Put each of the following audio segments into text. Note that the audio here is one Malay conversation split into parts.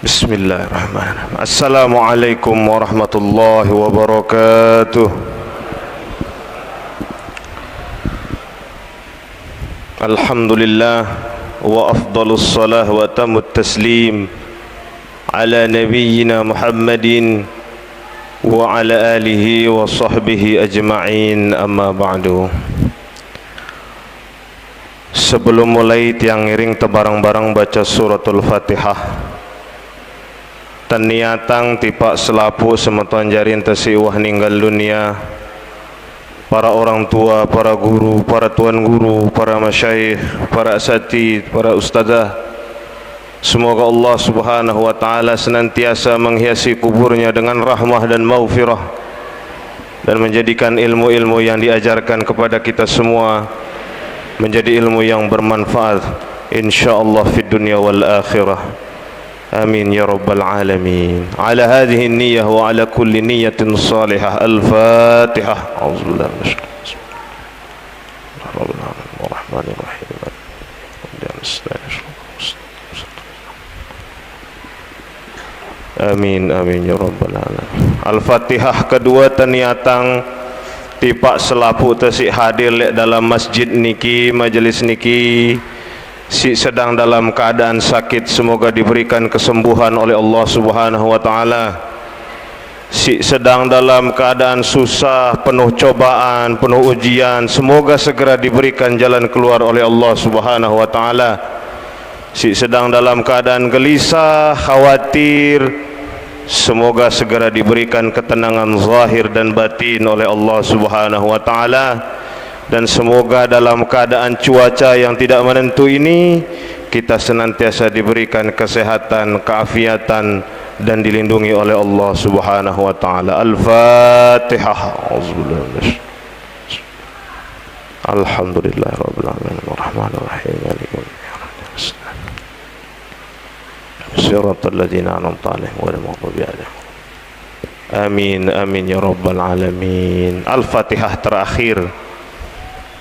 Bismillahirrahmanirrahim. Assalamualaikum warahmatullahi wabarakatuh. Alhamdulillah wa afdalus salah wa tamut taslim ala nabiyyina Muhammadin wa ala alihi wa sahbihi ajma'in, amma ba'du. Sebelum mulai tiang ngiring tebarang-barang baca suratul Fatihah, taniatang tipak selapu semeton jarin tesiwah ninggal dunia, para orang tua, para guru, para tuan guru, para masyayikh, para asatidz, para ustadzah. Semoga Allah Subhanahu wa taala senantiasa menghiasi kuburnya dengan rahmah dan maghfirah, dan menjadikan ilmu-ilmu yang diajarkan kepada kita semua menjadi ilmu yang bermanfaat insyaallah fid dunya wal akhirah. Amin ya rabbal alamin. Ala hadhihi niyyah wa ala kulli niyyatin salihah. Al-Fatihah. A'udzubillahi minasyaitonir rajim. Amin amin ya rabbal alamin. Al-Fatihah kedua taniatang tipak selapu tesik hadir lek dalam masjid niki, majelis niki. Si sedang dalam keadaan sakit, semoga diberikan kesembuhan oleh Allah Subhanahu wa taala. Si sedang dalam keadaan susah, penuh cobaan, penuh ujian, semoga segera diberikan jalan keluar oleh Allah Subhanahu wa taala. Si sedang dalam keadaan gelisah, khawatir, semoga segera diberikan ketenangan zahir dan batin oleh Allah Subhanahu wa taala. Dan semoga dalam keadaan cuaca yang tidak menentu ini kita senantiasa diberikan kesehatan, keafiatan, dan dilindungi oleh Allah Subhanahu wa taala. Al-Fatihah. Alhamdulillahirabbil alamin arrahmanir rahim maliki yaumiddin siratal ladzina an'amta 'alaihim ghairil maghdubi 'alaihim. Amin amin ya rabbal alamin. Al-Fatihah terakhir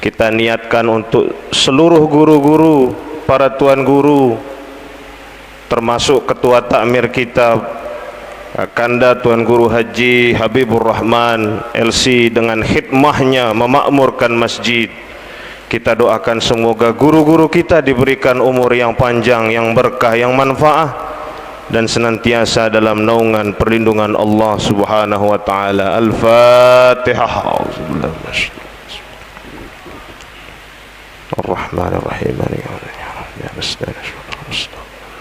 kita niatkan untuk seluruh guru-guru, para tuan guru, termasuk ketua takmir kita Kanda Tuan Guru Haji Habibur Rahman LC dengan khidmahnya memakmurkan masjid. Kita doakan semoga guru-guru kita diberikan umur yang panjang, yang berkah, yang manfaat, dan senantiasa dalam naungan perlindungan Allah Subhanahu wa taala. Al-Fatihah. Ar-Rahmanir-Rahim.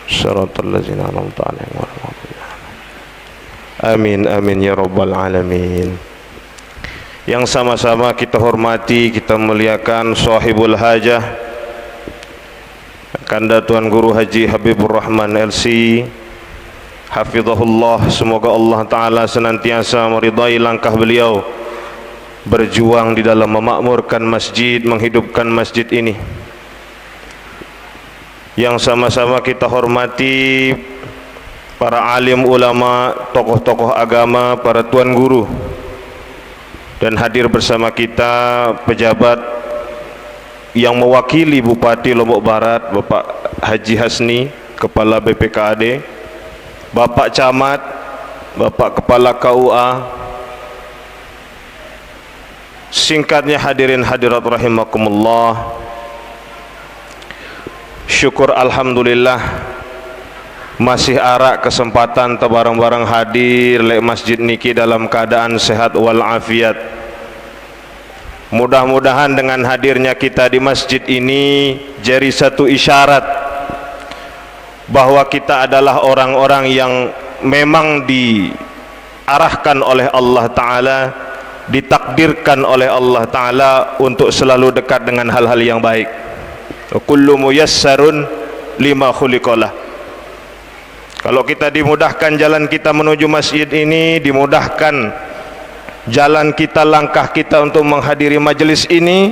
Shiratal ladzina an'amta 'alaihim ghairil maghdubi 'alaihim. Amin amin ya rabbal alamin. Yang sama-sama kita hormati, kita muliakan sahibul hajah Kanda Tuan Guru Haji Habibur Rahman LC, hafizahullah. Semoga Allah taala senantiasa meridai langkah beliau berjuang di dalam memakmurkan masjid, menghidupkan masjid ini. Yang sama-sama kita hormati para alim ulama, tokoh-tokoh agama, para tuan guru, dan hadir bersama kita pejabat yang mewakili Bupati Lombok Barat Bapak Haji Hasni, Kepala BPKAD, Bapak Camat, Bapak Kepala KUA. Singkatnya hadirin hadirat rahimakumullah, syukur alhamdulillah masih arak kesempatan tebarang-barang hadir lek masjid niki dalam keadaan sehat walafiat. Mudah-mudahan dengan hadirnya kita di masjid ini jadi satu isyarat bahwa kita adalah orang-orang yang memang diarahkan oleh Allah Ta'ala, ditakdirkan oleh Allah Ta'ala untuk selalu dekat dengan hal-hal yang baik. Kullu muyassarun lima khuliqalah. Kalau kita dimudahkan jalan kita menuju masjid ini, dimudahkan jalan kita, langkah kita untuk menghadiri majelis ini,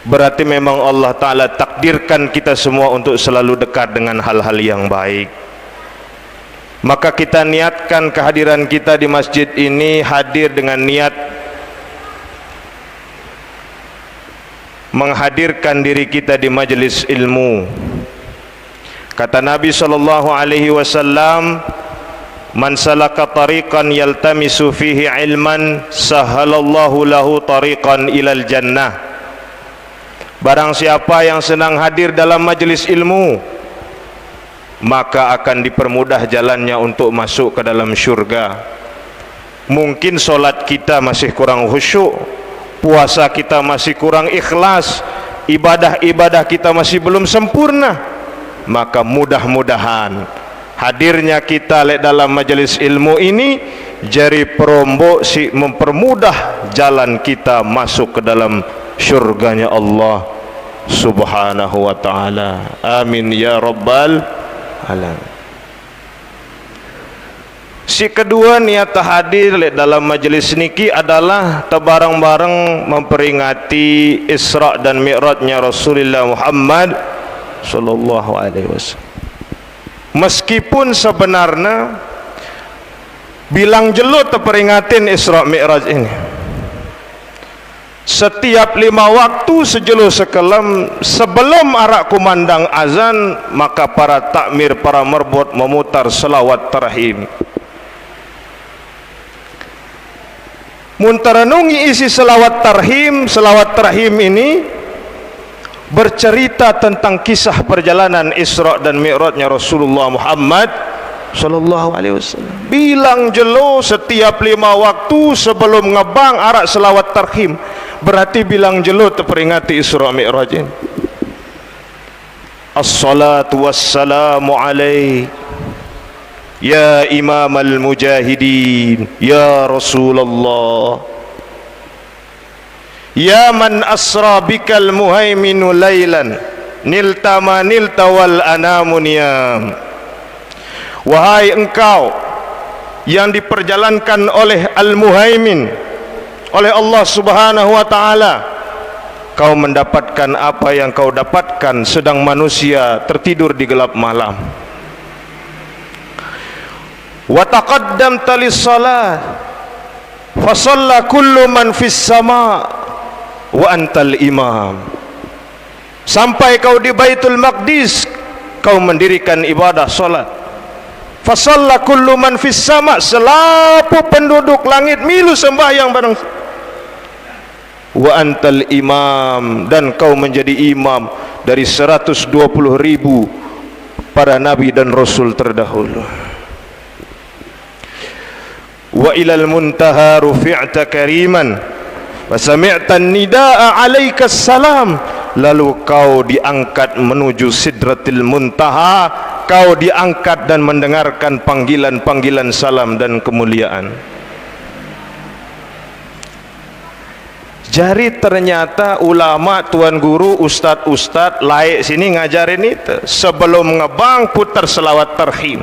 berarti memang Allah Ta'ala takdirkan kita semua untuk selalu dekat dengan hal-hal yang baik. Maka kita niatkan kehadiran kita di masjid ini, hadir dengan niat menghadirkan diri kita di majelis ilmu. Kata Nabi SAW, man salaka tariqan yaltamisu fihi ilman sahalallahu lahu tariqan ilal jannah. Barang siapa yang senang hadir dalam majelis ilmu, maka akan dipermudah jalannya untuk masuk ke dalam syurga. Mungkin solat kita masih kurang khusyuk, puasa kita masih kurang ikhlas, ibadah-ibadah kita masih belum sempurna, maka mudah-mudahan hadirnya kita dalam majelis ilmu ini jadi perombok si mempermudah jalan kita masuk ke dalam syurganya Allah Subhanahu wa ta'ala. Amin ya rabbal alamin. Si kedua niat hadir dalam majelis niki adalah tebarang-barang memperingati Isra dan Mi'rajnya Rasulullah Muhammad sallallahu alaihi wasallam. Meskipun sebenarnya bilang jelut teperingatin Isra Mi'raj ini, setiap 5 waktu sejelo sekelam sebelum arak kumandang azan, maka para takmir, para merbot memutar selawat tarhim. Muntaranungi isi selawat tarhim ini bercerita tentang kisah perjalanan Isra dan Mi'rajnya Rasulullah Muhammad sallallahu alaihi wasallam. Bilang jelo setiap 5 waktu sebelum ngebang arak selawat tarhim, berarti bilang jelo terperingati Isra Mi'raj ini. As-salatu wassalamu alaik ya imam al-mujahidin ya Rasulullah, ya man asra bikal muhaiminu laylan nilta ma nilta wal anamu niyam. Wahai engkau yang diperjalankan oleh al-muhaimin, oleh Allah Subhanahu wa ta'ala, kau mendapatkan apa yang kau dapatkan sedang manusia tertidur di gelap malam. Wa taqaddamta lis-salat fa shalla kullu man fis sama' wa antal imam. Sampai kau di Baitul Maqdis, kau mendirikan ibadah salat. Fa shalla kullu man fis sama', selapu penduduk langit milu sembahyang bareng. Wa antal imam, dan kau menjadi imam dari 120.000 para nabi dan rasul terdahulu. Wa ilal muntaha rufi'ta kariman wa sami'ta nidaa alaikas salam, lalu kau diangkat menuju sidratil muntaha, kau diangkat dan mendengarkan panggilan-panggilan salam dan kemuliaan. Jadi ternyata ulama, tuan guru, ustad-ustad laik sini ngajarin itu sebelum ngebang putar selawat tarhim.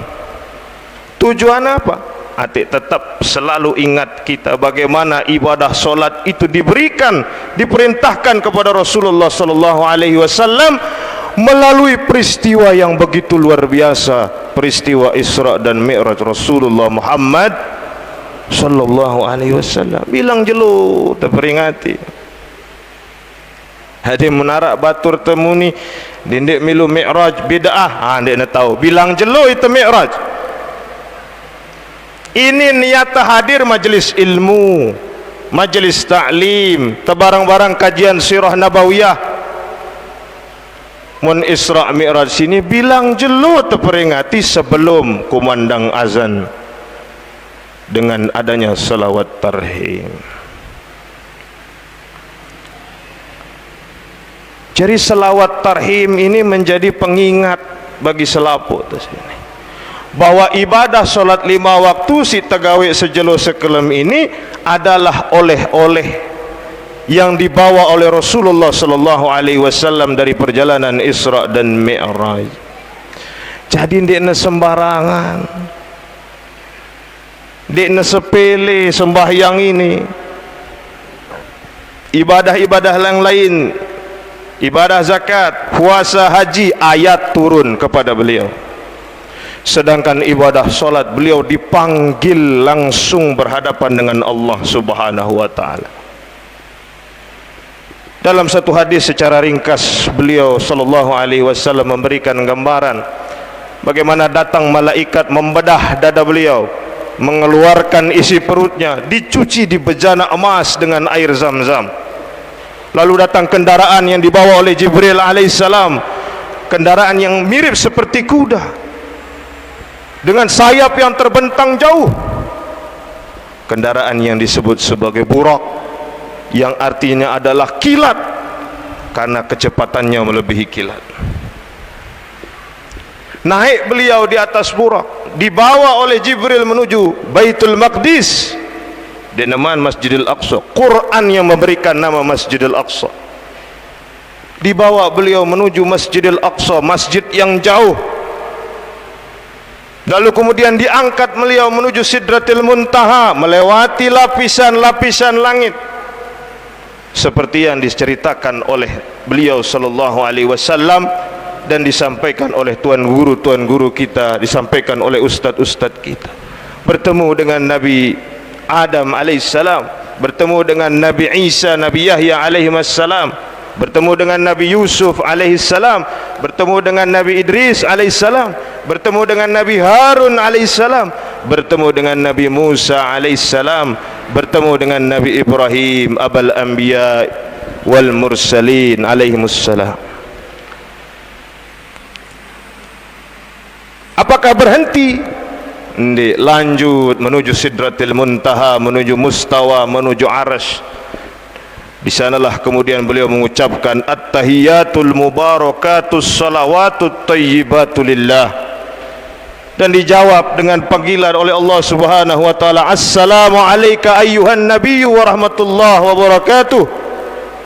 Tujuan apa? Atik tetap selalu ingat kita bagaimana ibadah solat itu diberikan, diperintahkan kepada Rasulullah sallallahu alaihi wasallam melalui peristiwa yang begitu luar biasa, peristiwa Isra dan Mi'raj Rasulullah Muhammad sallallahu alaihi wasallam. Bilang jelo terperingati. Hadi menarak batur temuni dindik milu Mi'raj bid'ah, ndik nak tahu. Bilang jelo itu Mi'raj. Ini niat hadir majelis ilmu, majelis ta'lim, tebarang-barang kajian sirah nabawiyah. Mun Isra Mi'raj sini bilang jelo terperingati sebelum kumandang azan dengan adanya salawat tarhim. Jadi salawat tarhim ini menjadi pengingat bagi selaput sini, bahwa ibadah solat 5 waktu si tegawe sejelo sekelem ini adalah oleh-oleh yang dibawa oleh Rasulullah sallallahu alaihi wasallam dari perjalanan Isra dan Mi'raj. Jadi ndekna sembarangan, ndekna sepele sembahyang ini. Ibadah-ibadah yang lain, ibadah zakat, puasa, haji, ayat turun kepada beliau. Sedangkan ibadah solat beliau dipanggil langsung berhadapan dengan Allah Subhanahu wa ta'ala. Dalam satu hadis secara ringkas beliau sallallahu alaihi wasallam memberikan gambaran bagaimana datang malaikat membedah dada beliau, mengeluarkan isi perutnya, dicuci di bejana emas dengan air zam-zam. Lalu datang kendaraan yang dibawa oleh Jibril alaihissalam, kendaraan yang mirip seperti kuda dengan sayap yang terbentang jauh, kendaraan yang disebut sebagai burak, yang artinya adalah kilat karena kecepatannya melebihi kilat. Naik beliau di atas burak, dibawa oleh Jibril menuju Baitul Maqdis, dinamakan Masjidil Aqsa. Quran yang memberikan nama Masjidil Aqsa. Dibawa beliau menuju Masjidil Aqsa, masjid yang jauh. Lalu kemudian diangkat beliau menuju Sidratil Muntaha, melewati lapisan-lapisan langit, seperti yang diceritakan oleh beliau sallallahu alaihi wasallam dan disampaikan oleh tuan guru kita, disampaikan oleh ustaz-ustaz kita. Bertemu dengan Nabi Adam alaihissalam, bertemu dengan Nabi Isa, Nabi Yahya alaihissalam, bertemu dengan Nabi Yusuf alaihissalam, bertemu dengan Nabi Idris alaihissalam, bertemu dengan Nabi Harun alaihissalam, bertemu dengan Nabi Musa alaihissalam, bertemu dengan Nabi Ibrahim abul anbiya wal mursalin alaihimussalam. Apakah berhenti? Tidak, lanjut menuju Sidratil Muntaha, menuju Mustawa, menuju Arsy. Di sanalah kemudian beliau mengucapkan at-tahiyatul mubarakatus salawatut thayyibatu lillah, dan dijawab dengan panggilan oleh Allah Subhanahu wa taala, assalamu alayka ayyuhan nabiyyu wa rahmatullahi wa barakatuh.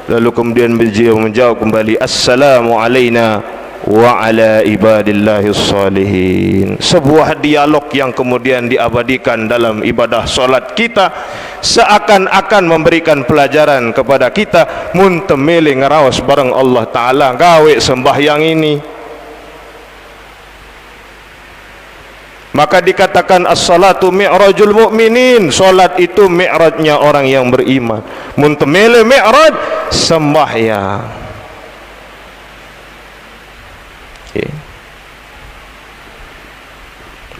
Lalu kemudian beliau menjawab kembali, assalamu alayna wa ala ibadillahis salihin. Sebuah dialog yang kemudian diabadikan dalam ibadah solat kita, seakan-akan memberikan pelajaran kepada kita mun temele ngaraos bareng Allah Ta'ala gawe sembahyang ini. Maka dikatakan as-salatu mi'rajul mu'minin, solat itu mi'rajnya orang yang beriman. Mun temele mi'raj sembahyang.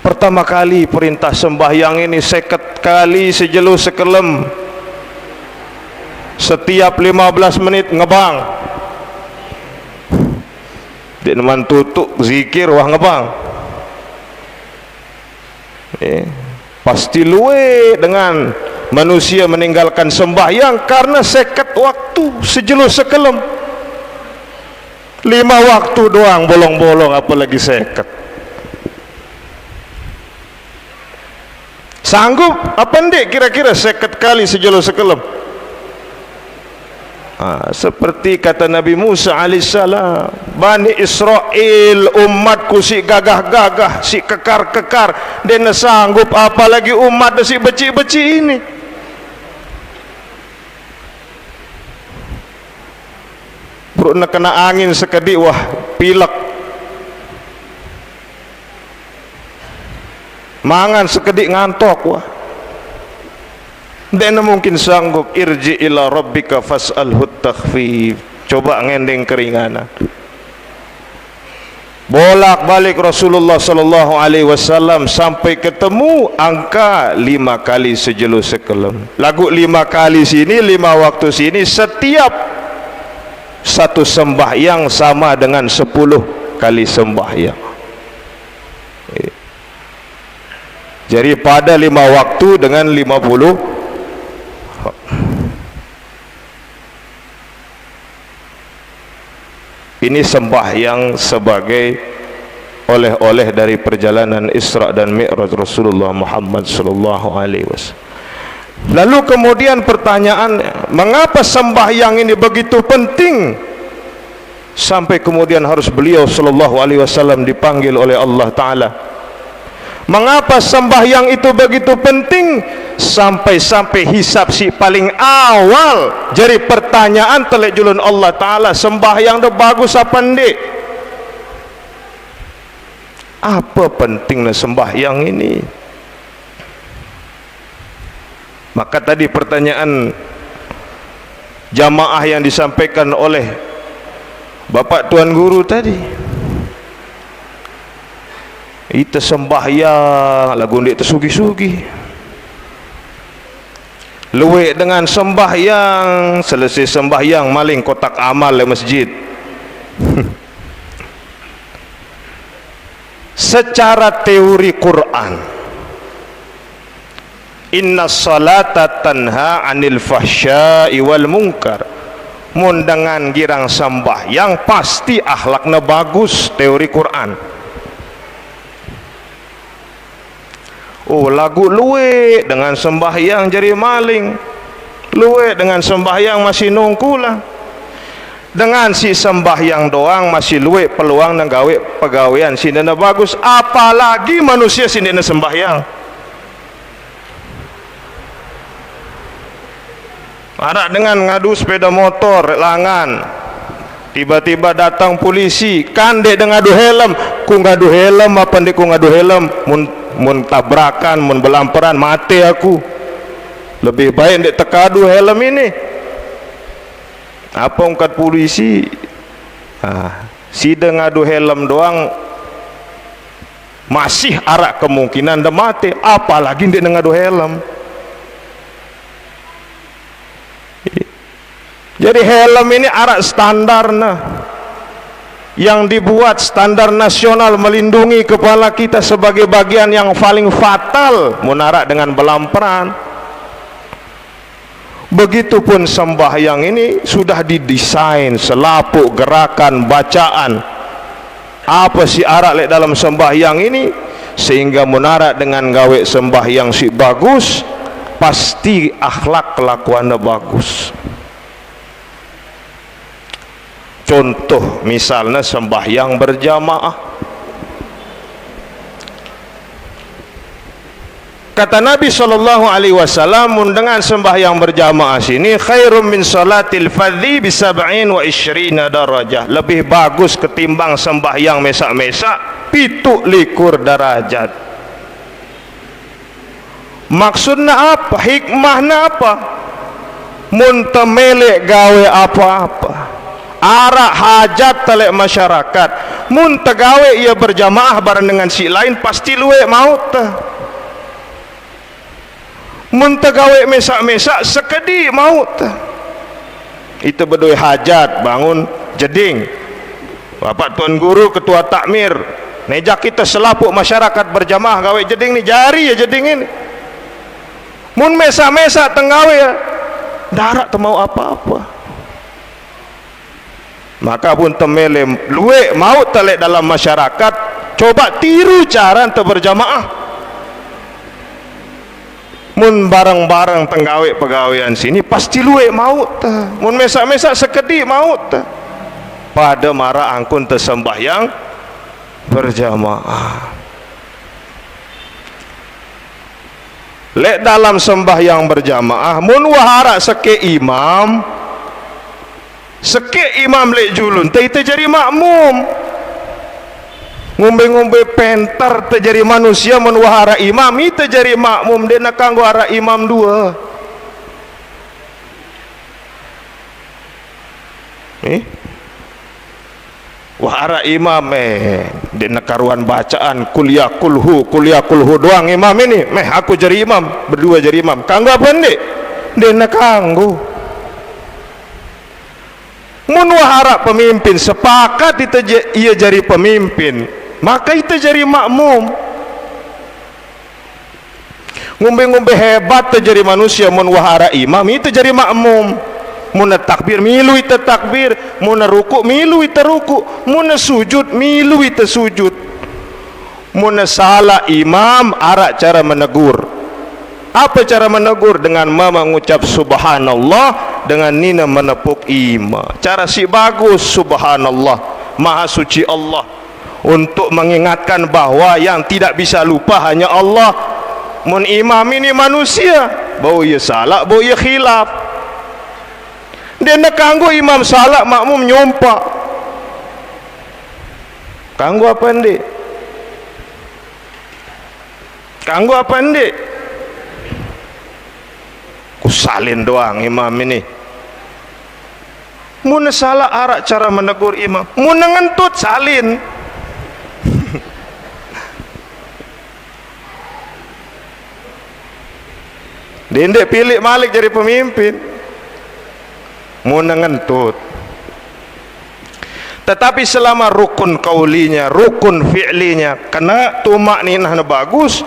Pertama kali perintah sembahyang ini 50 kali sejelu sekelem, setiap 15 menit ngebang. Di neman tutuk zikir wah ngebang. Pasti luwe dengan manusia meninggalkan sembahyang karena 50 waktu sejelu sekelem. 5 waktu doang bolong-bolong, apalagi 50. Sanggup apa ndik kira-kira 50 kali sejelo sekelem? Seperti kata Nabi Musa alaihissalam, Bani Israel umatku si gagah-gagah, si kekar-kekar, dan sanggup apalagi umat si becik-becik ini. Bro nak kena angin sekedik wah pilek, mangan sekedik ngantok wah. Dan mungkin sanggup. Irji ila rabbika fas'alhu takhfif, coba ngendeng keringanan. Bolak-balik Rasulullah sallallahu alaihi wasallam sampai ketemu angka 5 kali sejelu sekelem. Lagu 5 kali sini, 5 waktu sini, setiap satu sembahyang sama dengan 10 kali sembahyang. Jadi pada 5 waktu dengan 50. Ini sembahyang sebagai oleh-oleh dari perjalanan Isra dan Mi'raj Rasulullah Muhammad sallallahu alaihi wasallam. Lalu kemudian pertanyaan, mengapa sembahyang ini begitu penting? sampai kemudian harus beliau sallallahu alaihi wasallam dipanggil oleh Allah Ta'ala. Mengapa sembahyang itu begitu penting? Sampai-sampai hisab si paling awal jadi pertanyaan telek julun Allah Ta'ala, sembahyang tu bagus apa ndik? Apa pentingnya sembahyang ini? Maka tadi pertanyaan jamaah yang disampaikan oleh Bapak Tuan Guru tadi, kita sembahyang lagu ndik tersugi-sugi, luwek dengan sembahyang, selesai sembahyang maling kotak amal di masjid. Secara teori Quran, inna salata tanha anil fahsya'i wal munkar, mun dengan girang sembahyang pasti akhlaknya bagus, teori Quran. Oh, lagu luwe dengan sembahyang jadi maling, luwe dengan sembahyang masih nongkulah, dengan si sembahyang doang masih luwe peluang nenggawe pegawaian sindana bagus, apalagi manusia sindana sembahyang. Ada dengan ngadu sepeda motor langan, tiba-tiba datang polisi, kan dek ngadu helm, ku ngadu helm apa ndek ku ngadu helm, mun tabrakan, mun belamperan mati aku, lebih baik ndek tekadu helm ini. Apa ungkat polisi? Si ngadu helm doang masih ada kemungkinan dia mati, apalagi ndek ngadu helm. Jadi helm ini ada standarnya yang dibuat, standar nasional melindungi kepala kita sebagai bagian yang paling fatal munarak dengan belamperan. Begitupun sembahyang ini sudah didesain selapuk gerakan bacaan apa si arak lek dalam sembahyang ini, sehingga munarak dengan gawe sembahyang si bagus pasti akhlak kelakuannya bagus. Contoh misalnya sembahyang berjamaah, kata Nabi SAW, dengan sembahyang berjamaah sini khairum min salatil fadhi bi 27 darajah, lebih bagus ketimbang sembahyang mesak-mesak 27 darajat. Maksudnya apa? Hikmahnya apa? Mun temelek gawe apa-apa, arak hajat telek masyarakat, mun tegawe ia berjamaah bareng dengan si lain pasti luwe maut. Mun tegawe mesak-mesak sekedi maut. Itu berdua hajat bangun jeding, Bapak Tuan Guru ketua takmir nejak kita selapuk masyarakat berjamaah gawe jeding ni, jari ya jeding ini. Mun mesak-mesak tenggawe ya darak temau apa-apa, maka pun temele luwe maut telek dalam masyarakat. Coba tiru cara ente berjamaah, mun bareng-bareng tenggawe pegawaian sini pasti luwe maut, mun mesak-mesak sekedi maut. Pada marah angkun tersembahyang berjamaah. Lek dalam sembahyang berjamaah mun wahara seke imam, seke imam lek julun teh jadi makmum, ngombe-ngombe pentar terjadi manusia mun wahara imam itu jadi makmum, dia nak kanggo ara imam dua. Wahara imam dia nak karuan bacaan kuliah kulhu doang imam ini, aku jadi imam, berdua jadi imam, kanggo apa ndek? Dia nak kanggo. Mun wahara pemimpin sepakat itu ia jadi pemimpin, maka itu jadi makmum. Ngombe-ngombe hebat terjadi manusia mun wahara imam itu jadi makmum. Mun takbir milu itu takbir, mun ruku milu itu ruku, mun sujud milu itu sujud. Mun salah imam ara cara menegur. Apa cara menegur? Dengan mengucap subhanallah dengan nina menepuk ima. Cara si bagus, subhanallah, maha suci Allah, untuk mengingatkan bahawa yang tidak bisa lupa hanya Allah. Mun imam ini manusia, bau ia salah, bau ia khilaf. Dia nak kanggo imam salah, makmum nyompak. Kanggo apa ndik? Kanggo apa ndik? Kusalin doang imam ini. Mun salah arak cara menegur imam, mun ngentut salin. Dendek pilih Malik jadi pemimpin, mun ngentut. Tetapi selama rukun kaulinya, rukun fi'linya kena, tumak ninah bagus,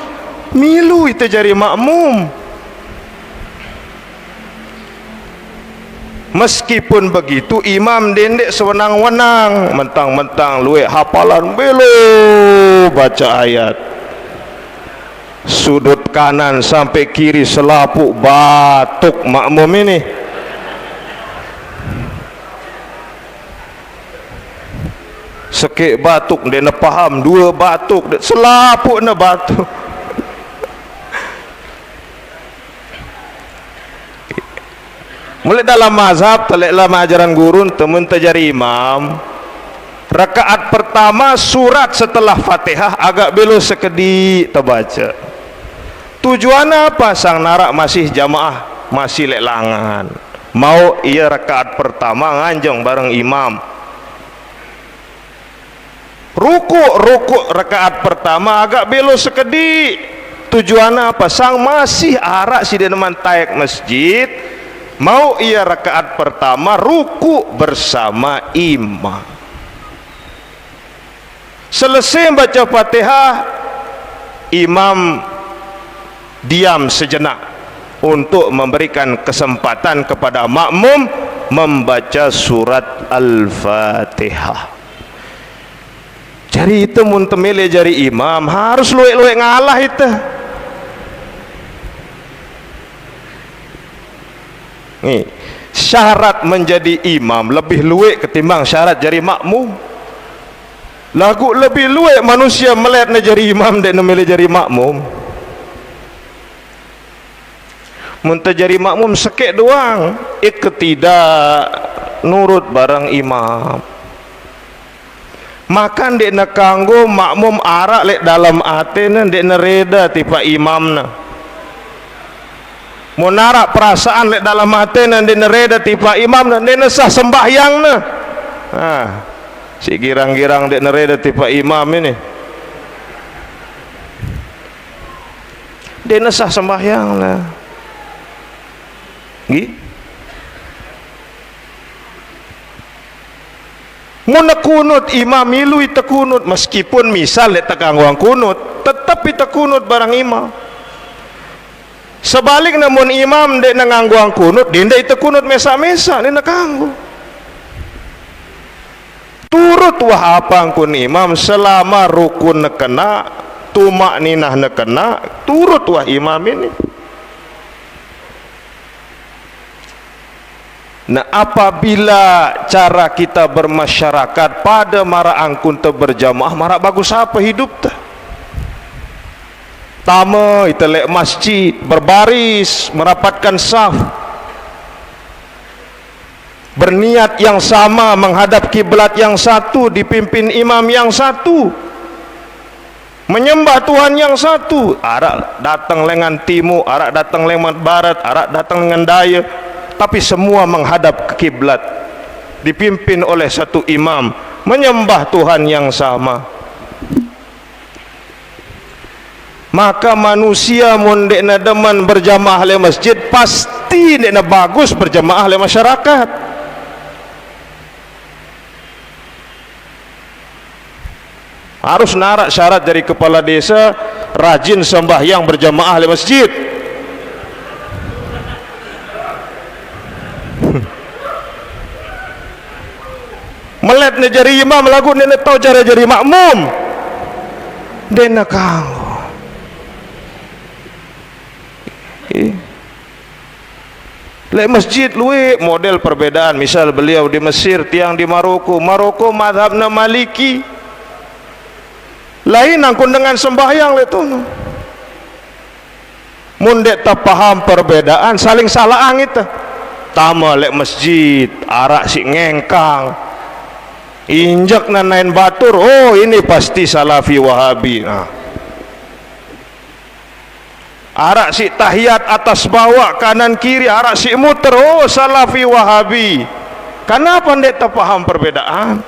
milu itu jadi makmum. Meskipun begitu, imam dendek sewenang-wenang, mentang-mentang luwek hafalan belo baca ayat, sudut kanan sampai kiri selapuk batuk makmum ini. Sekik batuk dia nak faham, dua batuk dia selapuk nak batuk. Mulai dalam mazhab, dalam ajaran gurun, temun terjadi imam, rakaat pertama surat setelah Fatihah agak belo sekedik terbaca. Tujuannya apa? Sang narak masih jamaah, masih lek langan, mau ia rakaat pertama nganjong bareng imam. Ruku rakaat pertama agak belo sekedik. Tujuannya apa? Sang masih arak si deneman taik masjid, mau ia rakaat pertama ruku bersama imam. Selesai baca Fatihah, imam diam sejenak untuk memberikan kesempatan kepada makmum membaca surat Al-Fatihah. Jadi itu mun temele jari imam harus luwek-luwek ngalah itu. Nih, syarat menjadi imam lebih luwek ketimbang syarat jadi makmum. Lagu lebih luwek manusia melihat jadi imam dan memilih jadi makmum. Mun jadi makmum sekek doang, tidak nurut barang imam. Makan dek nak kanggo makmum arak lek dalam atena dek nereda tipa imamna. Munarak perasaan lek dalam atena dek nereda tipa imamna, dek nesah sembahyangna. Si girang-girang dek nereda tipa imam ini, dek nesah sembahyangna. Mun kunut imam milu ita kunut, meskipun misal lek takangguang kunut tetap ita kunut barang imam. Sebaliknya mun imam dek nangangguang kunut, dinda ita kunut mesa-mesa dinda kanggu. Turut wah apa kun imam selama rukun nekena, tumak ninah nekena, turut wah imam ini. Nah, apabila cara kita bermasyarakat pada mara angkun te berjamaah, mara bagus apa hidup ta? Tama kita lek masjid berbaris merapatkan saf, berniat yang sama menghadap kiblat yang satu, dipimpin imam yang satu, menyembah Tuhan yang satu. Arak datang lengan timur, arak datang lengan barat, arak datang lengan daya, tapi semua menghadap ke kiblat, dipimpin oleh satu imam, menyembah Tuhan yang sama. Maka manusia mun dekna demen berjamaah le masjid, pasti dekna bagus berjamaah le masyarakat. Harus narak syarat dari kepala desa, rajin sembahyang berjamaah le masjid. Melet ne jadi imam, lagu ne tahu cara jadi makmum, dena kang. Lek masjid luwe model perbedaan. Misal beliau di Mesir, tiang di Maroko. Maroko madhabna Maliki. Lain angkun dengan sembahyang lek tu. Mun dek tak paham perbedaan, saling salah angit. Tama lek masjid, arak si ngengkang. Injak nanain batur, oh ini pasti Salafi Wahabi. Nah. Arak si tahiyat atas bawah kanan kiri, arak si muter, oh Salafi Wahabi. Kenapa ndak tak paham perbedaan?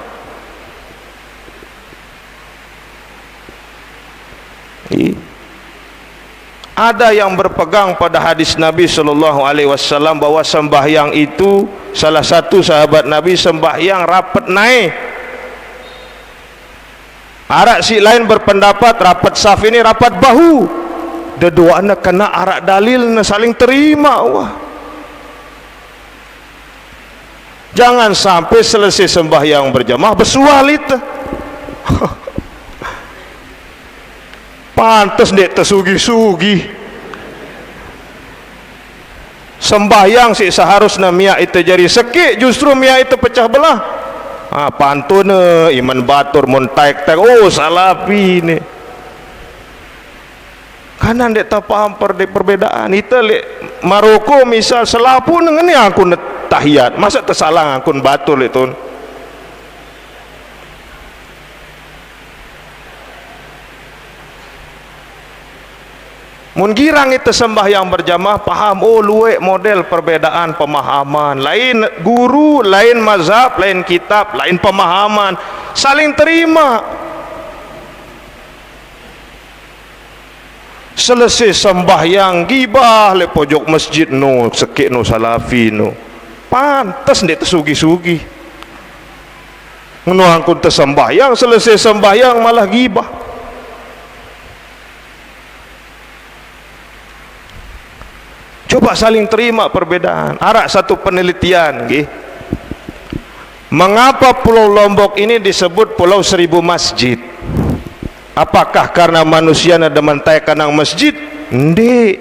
Ada yang berpegang pada hadis Nabi sallallahu alaihi wasallam bahwa sembahyang itu, salah satu sahabat Nabi sembahyang rapat naik. Arak si lain berpendapat rapat saf ini rapat bahu. Dua anak kena arak dalil na saling terima. Wah. Jangan sampai selesai sembahyang berjamaah bersualit. Pantas dek tersugi-sugi. Sembahyang si seharusnya miak itu jadi sekik, justru miak itu pecah belah. Pantun iman batur montaik-taik, oh Salafi ni. Kanan dek tak paham perbedaan. Itu lek Maroko misal selapu dengan ni aku tahiyat, masa tersalang aku batul itu. Mun girang itu sembahyang berjamaah paham, oh luwe model perbedaan pemahaman, lain guru, lain mazhab, lain kitab, lain pemahaman, saling terima. Selesai sembahyang gibah le pojok masjid no, sekik no Salafi no. Pantas ndak tersugi-sugi. Ngono angkun tersembahyang, selesai sembahyang malah gibah. Coba saling terima perbedaan. Arak satu penelitian nggih. Mengapa Pulau Lombok ini disebut Pulau Seribu Masjid? Apakah karena manusia ada mentai kanang masjid? Ndik.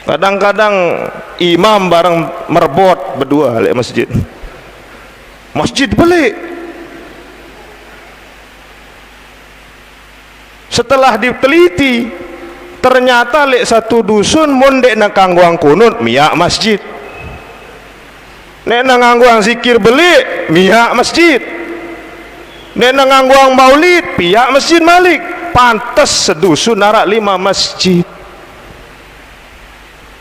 Kadang-kadang imam bareng merbot berdua lek masjid. Masjid balik. Setelah diteliti, ternyata lek satu dusun mun dek nak kangguang kunut miak masjid. Nek nang kangguang zikir balik miak masjid. Nek nang kangguang maulid pihak Masjid Malik. Pantas sedusun narak 5 masjid.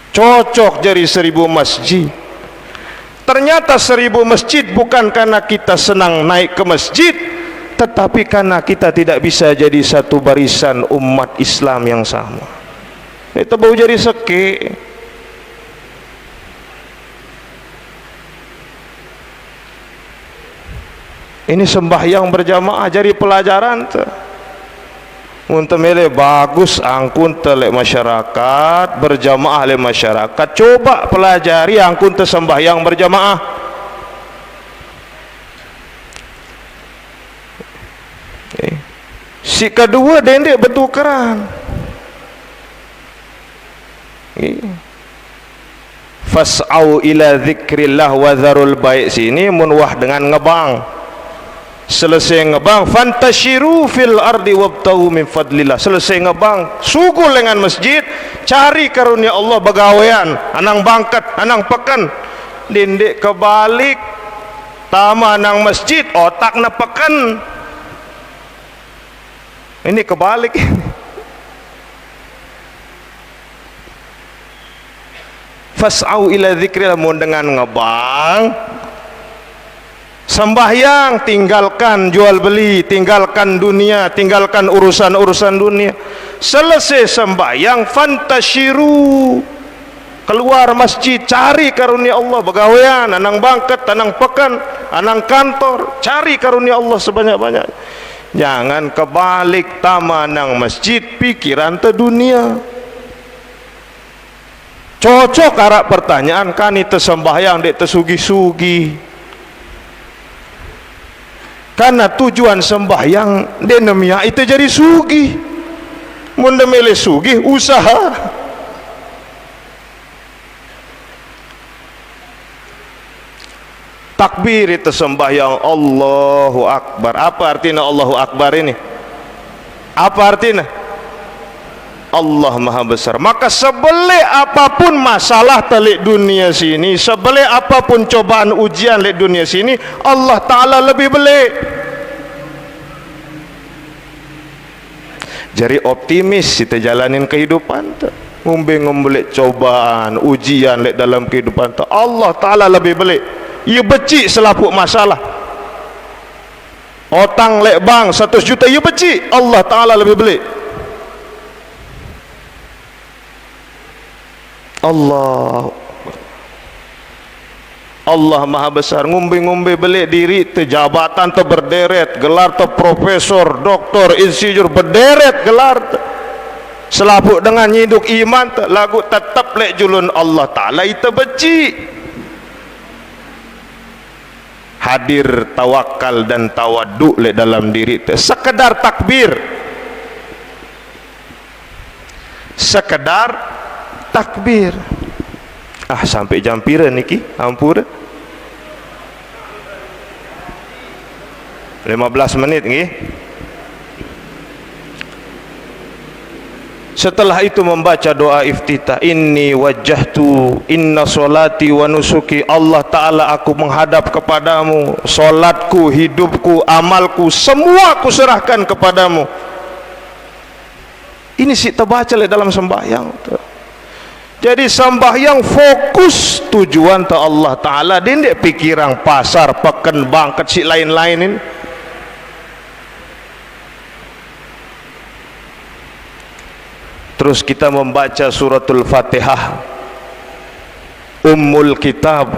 Cocok jadi 1000 masjid. Ternyata 1000 masjid bukan karena kita senang naik ke masjid, tetapi karena kita tidak bisa jadi satu barisan umat Islam yang sama. Itu bau jadi seke. Ini sembahyang berjamaah jadi pelajaran tu. Untuk mele bagus angkun telek masyarakat berjamaah le masyarakat. Coba pelajari angkun te sembahyang berjamaah. Si kedua dendek bertukeran. Fas'au ila zikrillah wa dzarul bai' sini munwah dengan ngebang. Selesai ngebang fantashiru fil ardi wabtau min fadlillah. Selesai ngebang sugul dengan masjid, cari karunia Allah bagawean, anang bangkat, anang pekan. Dindek kebalik tama nang masjid, otak na pekan. Ini kebalik. Fas'au ila dzikrillah mun dengan ngebang. Sembahyang tinggalkan jual beli, tinggalkan dunia, tinggalkan urusan-urusan dunia. Selesai sembahyang fantashiru, keluar masjid, cari karunia Allah bagawean, anang bangkat, anang pekan, anang kantor, cari karunia Allah sebanyak-banyak. Jangan kebalik tama nang masjid pikiran te dunia. Cocok arak pertanyaan kan itu sembahyang dek tersugi-sugi. Karena tujuan sembahyang denemia itu jadi sugi. Mun demele sugi usaha. takbir itu sembahyang Allahu Akbar. Apa artinya Allahu Akbar ini? Apa artinya? Allah Maha Besar. Maka sebelik apapun masalah telik dunia sini, sebelik apapun cobaan ujian telik dunia sini, Allah Ta'ala lebih belik. Jadi optimis kita jalanin kehidupan tu. Ngombe-ngombelik cobaan, ujian lek dalam kehidupan tu, Allah Ta'ala lebih belik. Ia becik selaput masalah. Otang lek bang 100 juta, ia becik, Allah Ta'ala lebih belik. Allah Maha Besar. Ngombe-ngombe belik diri te jabatan te berderet, gelar te profesor, doktor, insinyur berderet gelar te. Selaput dengan nyiduk iman te, lagu tetap lek julun Allah Ta'ala itu becik. Hadir tawakal dan tawaduk lek dalam diri te. Sekedar takbir, sekedar takbir. Sampai jam pira niki? Ampun. 15 menit nggih. Setelah itu membaca doa iftitah, inni wajjahtu inna solati wa nusuki, Allah Ta'ala aku menghadap kepadamu, solatku, hidupku, amalku, semua aku serahkan kepadamu. Ini sih terbaca dalam sembahyang. Jadi sembahyang fokus tujuan ta Allah Ta'ala, dia tidak pikiran pasar, peken, bangket, si lain-lain ini. Terus kita membaca suratul Fatihah, Ummul Kitab,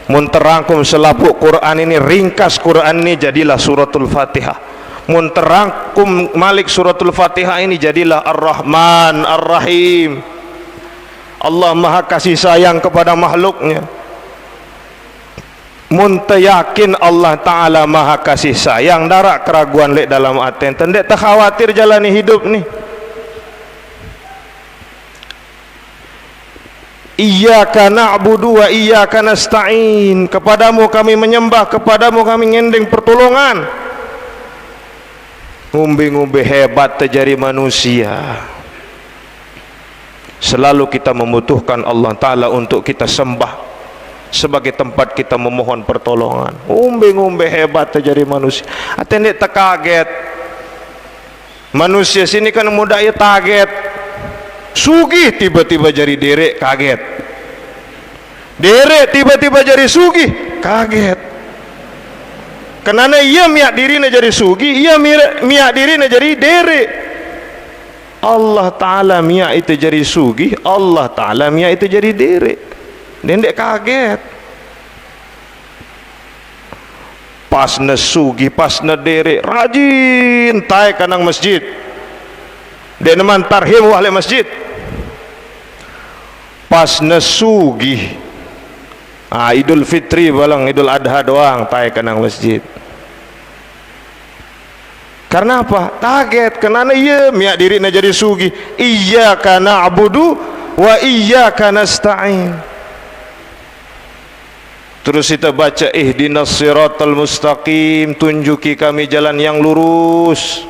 menterangkum selaput Quran ini, ringkas Quran ini jadilah suratul Fatihah. Menterangkum malik suratul Fatihah ini jadilah Ar-Rahman Ar-Rahim. Allah Maha kasih sayang kepada makhluknya. Muntayakin Allah Ta'ala Maha kasih sayang, darak keraguan lek dalam hati, tidak terkhawatir jalani hidup ni. Iyyaka na'budu wa iyyaka nasta'in, kepadamu kami menyembah, kepadamu kami ngendeng pertolongan. Ngumbi-ngumbi hebat terjadi manusia. Selalu kita membutuhkan Allah Ta'ala untuk kita sembah sebagai tempat kita memohon pertolongan. Ngumbi-ngumbi hebat terjadi manusia. Atau tak kaget. Manusia sini kan mudah ya target. Sugih tiba-tiba jadi derek, kaget. Derek tiba-tiba jadi sugih, kaget. Kenapa ia miak diri na jadi sugih, ia miak diri na jadi derek. Allah Ta'ala miak itu jadi sugih, Allah Ta'ala miak itu jadi derek. Dia tidak kaget. Pas na sugih, pas na derek, rajin tai kanang masjid. Dia neman tarhim wahli masjid. Pas nasugih, Idul Fitri balang Idul Adha doang tai kanang masjid. Karena apa? Kaget. Kenapa iya miak diri na jadi sugih. Iyyaka na'budu wa iyyaka nasta'in. Terus kita baca ihdinas siratal mustaqim, tunjuki kami jalan yang lurus.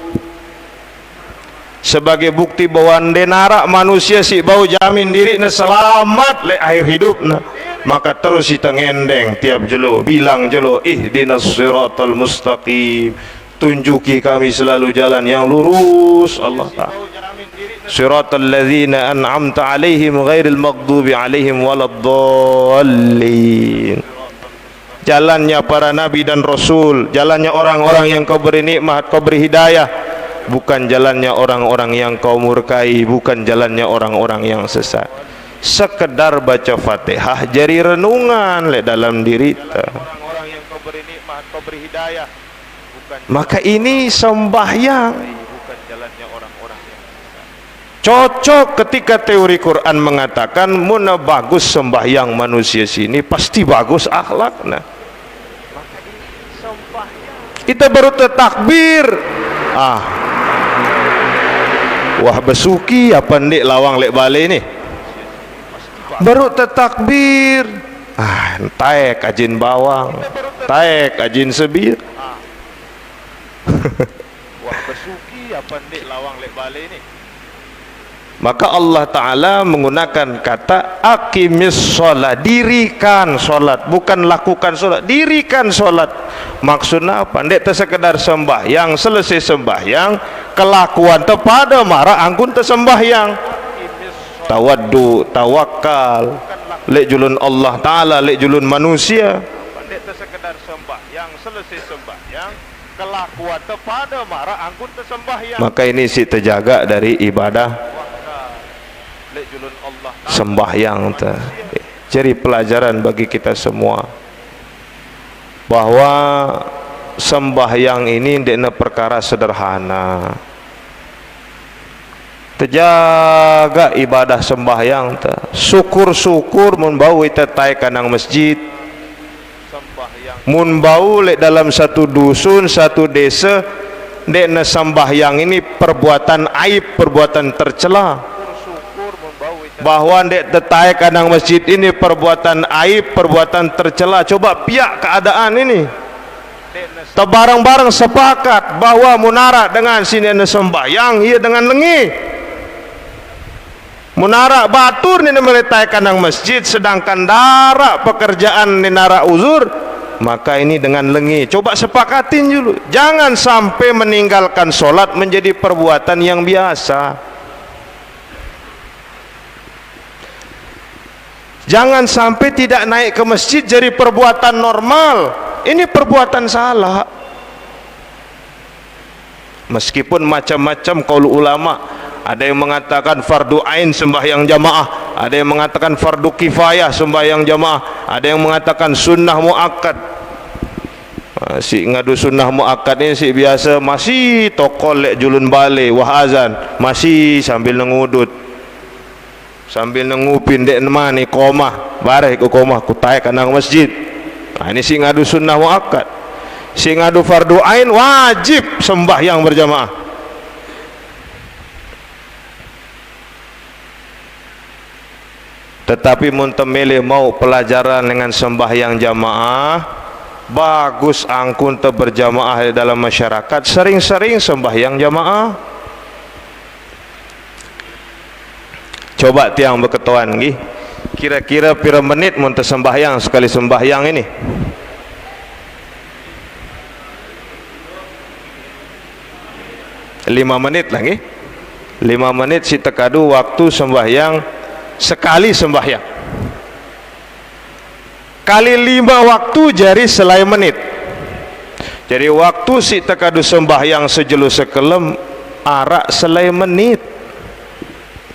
Sebagai bukti bahwa denara manusia si bau jamin diri na selamat le akhir hidup na, maka terus kita ngendeng tiap jelo, bilang jelo ihdinas siratal mustaqim, tunjuki kami selalu jalan yang lurus. Allah Ta'ala siratal ladzina an'amta alaihim ghairil maghdubi alaihim waladdallin. Jalannya para nabi dan rasul, jalannya orang-orang yang kau beri nikmat, kau beri hidayah, bukan jalannya orang-orang yang kau murkai, bukan jalannya orang-orang yang sesat. Sekedar baca Fatihah jadi renungan le dalam diri kita. Orang-orang yang kau beri nikmat, kau beri hidayah, maka ini sembahyang, bukan jalannya orang-orang yang sesat. Cocok ketika teori Quran mengatakan mun bagus sembahyang manusia sini pasti bagus akhlaknya. Kita baru takbir, wah besuki apa ndik lawang lek balik ni, baru takbir taek ajin bawang, taek ajin sebir. Wah besuki apa ndik lawang lek balai ni. Maka Allah Ta'ala menggunakan kata aqimis sholat, dirikan sholat, bukan lakukan sholat, dirikan sholat. Maksudnya apa? Tidak tersekedar sembahyang, selesai sembahyang kelakuan tepada marah angkun tersembahyang, tawaddu, tawakal, lek julun Allah Ta'ala, lek julun manusia. Tidak tersekedar sembahyang, selesai sembahyang kelakuan tepada marah angkun tersembahyang. Maka ini si terjaga dari ibadah sembahyang. Jadi pelajaran bagi kita semua bahwa sembahyang ini tidak perkara sederhana. Terjaga ibadah sembahyang, syukur-syukur mun bau kita tai kanang masjid, mun bau lek dalam satu dusun, satu desa dekna sembahyang ini perbuatan aib, perbuatan tercela. Bahwa ndek tetai kanang masjid ini perbuatan aib, perbuatan tercela. Coba piak keadaan ini. Tebarang-barang sepakat bahwa munara dengan sini sembahyang, ia dengan lengi. Munara batur ni meletai kanang masjid, sedangkan darak pekerjaan ni nara uzur, maka ini dengan lengi. Coba sepakatin dulu. Jangan sampai meninggalkan solat menjadi perbuatan yang biasa. Jangan sampai tidak naik ke masjid jadi perbuatan normal. Ini perbuatan salah. Meskipun macam-macam qaul ulama, ada yang mengatakan fardu ain sembahyang jamaah, ada yang mengatakan fardu kifayah sembahyang jamaah, ada yang mengatakan sunnah muakkad. Si ngadu sunnah muakkad ini si biasa masih tokol lek julun balik wah azan, masih sambil ngudut, sambil ngupin dek nemani komah, bareh ku komah ku taek kanang masjid. Ini si ngadu sunnah muakkad. Si ngadu fardu ain wajib sembahyang berjamaah. Tetapi mun temele mau pelajaran dengan sembahyang jamaah, bagus angkun te berjamaah dalam masyarakat, sering-sering sembahyang jamaah. Coba tiang berketuan nggih. Kira-kira pira menit mun sembahyang sekali sembahyang ini? 5 menit lagi. 5 menit si tekadu waktu sembahyang sekali sembahyang. Kali 5 waktu jari selai menit. Jadi waktu si tekadu sembahyang sejelu sekelem arak selai menit.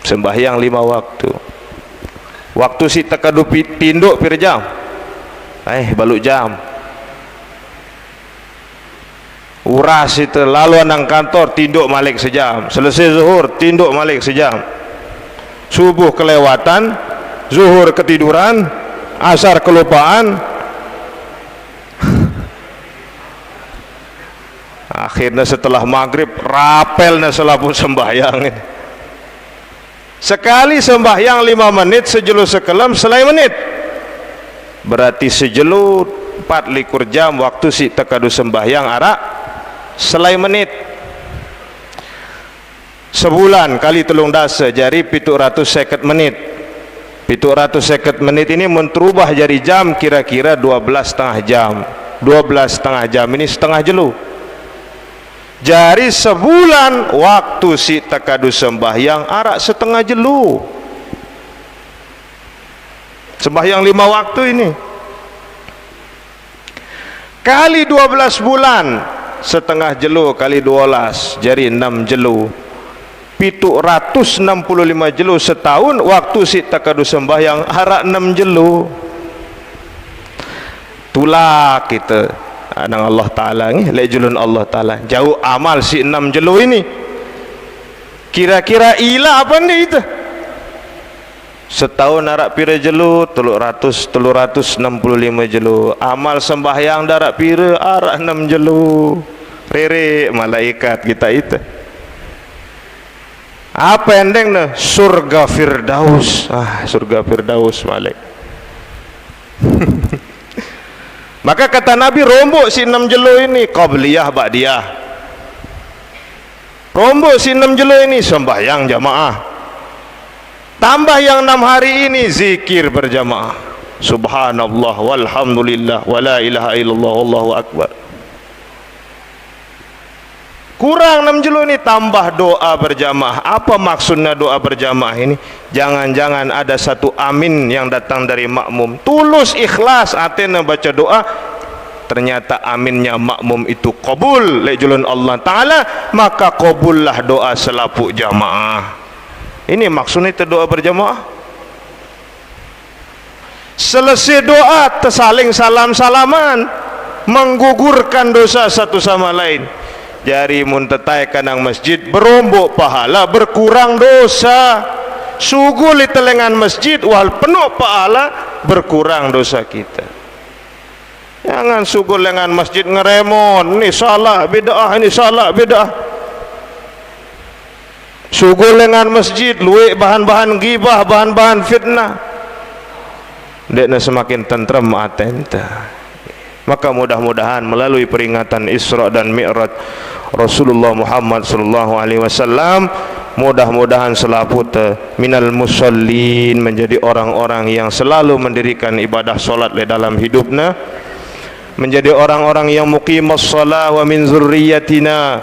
Sembahyang 5 waktu. Waktu si tekadu tinduk pira jam? Baluk jam. Uras itu lalu nang kantor tinduk malik sejam, selesai zuhur tinduk malik sejam, subuh kelewatan, zuhur ketiduran, asar kelupaan, akhirnya setelah maghrib rapelnya selaput sembahyang. Sekali sembahyang 5 menit sejelu sekelem selai menit, berarti sejelu 24 jam waktu si tekadu sembahyang arak selai menit. Sebulan kali telung dasa jari 750 menit. 750 menit ini menterubah jadi jam kira-kira 12,5 jam. 12,5 jam ini setengah jelu. Jari sebulan waktu si tekadu sembahyang arak setengah jelu. Sembahyang 5 waktu ini kali 12 bulan, setengah jelu kali 12 jadi 6 jelu, 765 jelu setahun waktu si tekadu sembahyang arak 6 jelu. Itulah kita nang Allah Ta'ala ni, lejulun Allah Ta'ala jauh amal si 6 jelu ini. Kira-kira ilah apa ni itu? Setahun arak pira jelu? 365 jelu. Amal sembahyang darak pira? Arak 6 jelu. Rere malaikat kita itu. Apa ending nah? Surga Firdaus. Surga Firdaus malaik. Maka kata Nabi, rombok si 6 jelo ini qabliyah ba'diyah. Rombok si 6 jelo ini sembahyang jamaah. Tambah yang 6 hari ini zikir berjamaah. Subhanallah walhamdulillah wala ilaha illallah wallahu akbar. Kurang 6 jelo ini tambah doa berjamaah. Apa maksudnya doa berjamaah ini? Jangan-jangan ada satu amin yang datang dari makmum. Tulus ikhlas artinya baca doa, ternyata aminnya makmum itu qabul le julun Allah Taala, maka qabullah doa selaput jamaah. Ini maksudnya itu doa berjamaah. Selesai doa tersaling salam-salaman, menggugurkan dosa satu sama lain. Jari muntetai kanang masjid berombok pahala, berkurang dosa. Sugul di telengan masjid wal penuh pahala, berkurang dosa kita. Jangan sugul lengan masjid ngeremon, ini salah bid'ah, ini salah bid'ah. Sugul lengan masjid luwe bahan-bahan ghibah, bahan-bahan fitnah. Dekna semakin tentrem atenta. Maka mudah-mudahan melalui peringatan Isra dan Mi'raj Rasulullah Muhammad sallallahu alaihi wasallam, mudah-mudahan selaput minal musallin, menjadi orang-orang yang selalu mendirikan ibadah solat di dalam hidupnya, menjadi orang-orang yang muqimas shalah wa min zurriyyatina,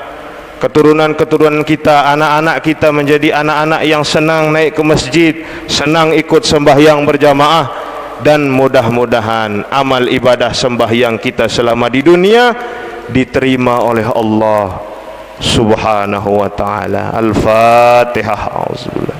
keturunan-keturunan kita, anak-anak kita menjadi anak-anak yang senang naik ke masjid, senang ikut sembahyang berjamaah. Dan mudah-mudahan amal ibadah sembahyang kita selama di dunia diterima oleh Allah Subhanahu wa taala. Al-Fatihah. Auzubillah.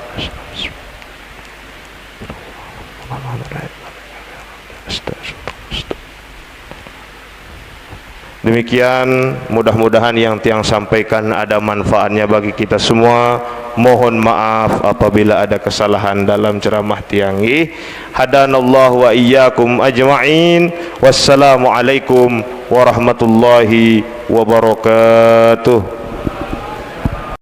Demikian, mudah-mudahan yang tiang sampaikan ada manfaatnya bagi kita semua. Mohon maaf apabila ada kesalahan dalam ceramah tiang ini. Hadanallahu wa iyyakum ajma'in. Wassalamualaikum warahmatullahi wabarakatuh.